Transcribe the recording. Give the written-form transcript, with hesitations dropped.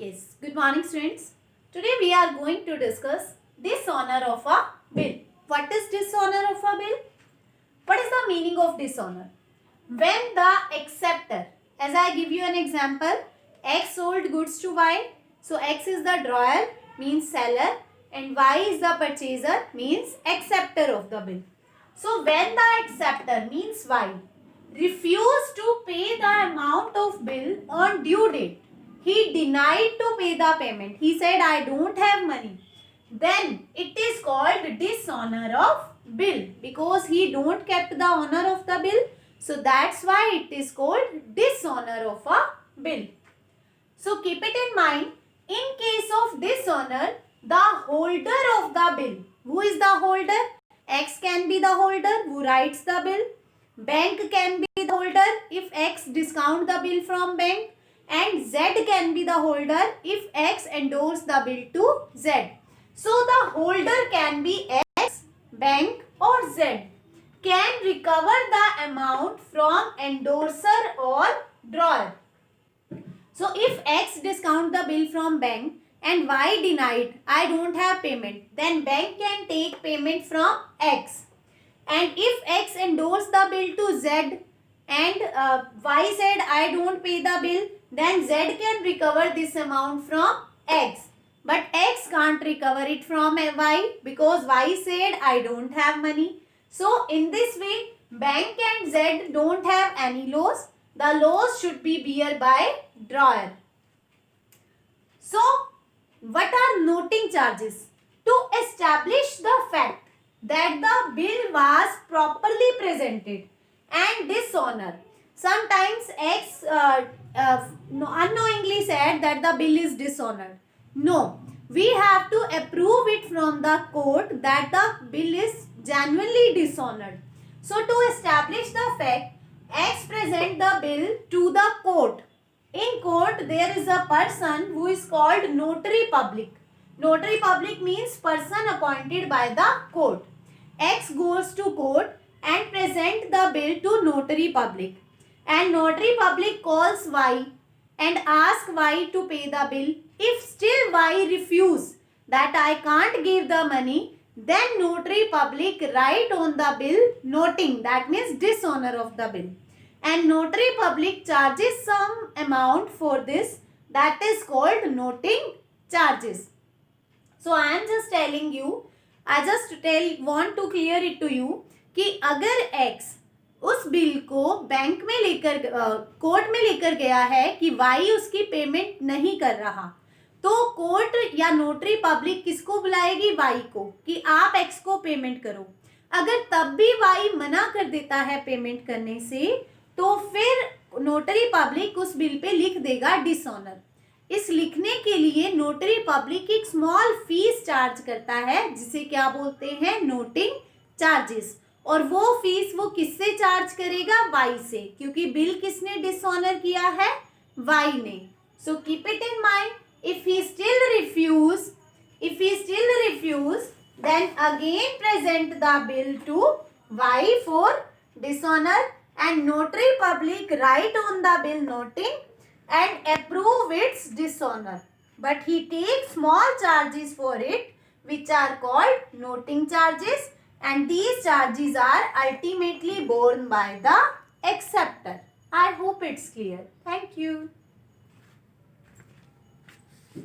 Yes, good morning students. Today we are going to discuss dishonor of a bill. What is dishonor of a bill? What is the meaning of dishonor? When the acceptor, as I give you an example, X sold goods to Y. So X is the drawer, means seller, and Y is the purchaser, means acceptor of the bill. So when the acceptor, means Y, refused to pay the amount of bill on due date, he denied to pay the payment. He said, I don't have money. Then it is called dishonor of bill because he don't kept the honor of the bill. So that's why it is called dishonor of a bill. So keep it in mind, in case of dishonor, the holder of the bill. Who is the holder? X can be the holder who writes the bill. Bank can be the holder if X discount the bill from bank. And Z can be the holder if X endorse the bill to Z. So the holder can be X, bank or Z. Can recover the amount from endorser or drawer. So if X discount the bill from bank and Y denied, I don't have payment, then bank can take payment from X. And if X endorse the bill to Z and Y said I don't pay the bill, then Z can recover this amount from X. But X can't recover it from Y because Y said I don't have money. So in this way, bank and Z don't have any loss. The loss should be bear by drawer. So what are noting charges? To establish the fact that the bill was properly presented and dishonor. Sometimes X unknowingly said that the bill is dishonored. No, we have to approve it from the court that the bill is genuinely dishonored. So to establish the fact, X present the bill to the court. In court, there is a person who is called notary public. Notary public means person appointed by the court. X goes to court and present the bill to notary public. And notary public calls Y and asks Y to pay the bill. If still Y refuse that I can't give the money, then notary public write on the bill noting, that means dishonor of the bill. And notary public charges some amount for this, that is called noting charges. So I am just telling you, I just want to clear it to you कि अगर X उस bill को bank में लेकर court में लेकर गया है कि Y उसकी पेमेंट नहीं कर रहा, तो कोर्ट या नोटरी पब्लिक किसको बुलाएगी? Y को, कि आप X को पेमेंट करो. अगर तब भी Y मना कर देता है पेमेंट करने से, तो फिर नोटरी पब्लिक उस बिल पे लिख देगा डिसऑनर. इस लिखने के लिए नोटरी पब्लिक एक स्मॉल फीस चार्ज करता है जिसे क्या बोलते हैं? Noting charges. और वो फीस वो किससे चार्ज करेगा? Y से, क्योंकि बिल किसने डिसऑनर किया है? Y ने. So keep it in mind, if he still refuse, then again present the bill to Y for dishonor and notary public write on the bill noting and approve its dishonor. But he takes small charges for it, which are called noting charges, and these charges are ultimately borne by the acceptor. I hope it's clear. Thank you.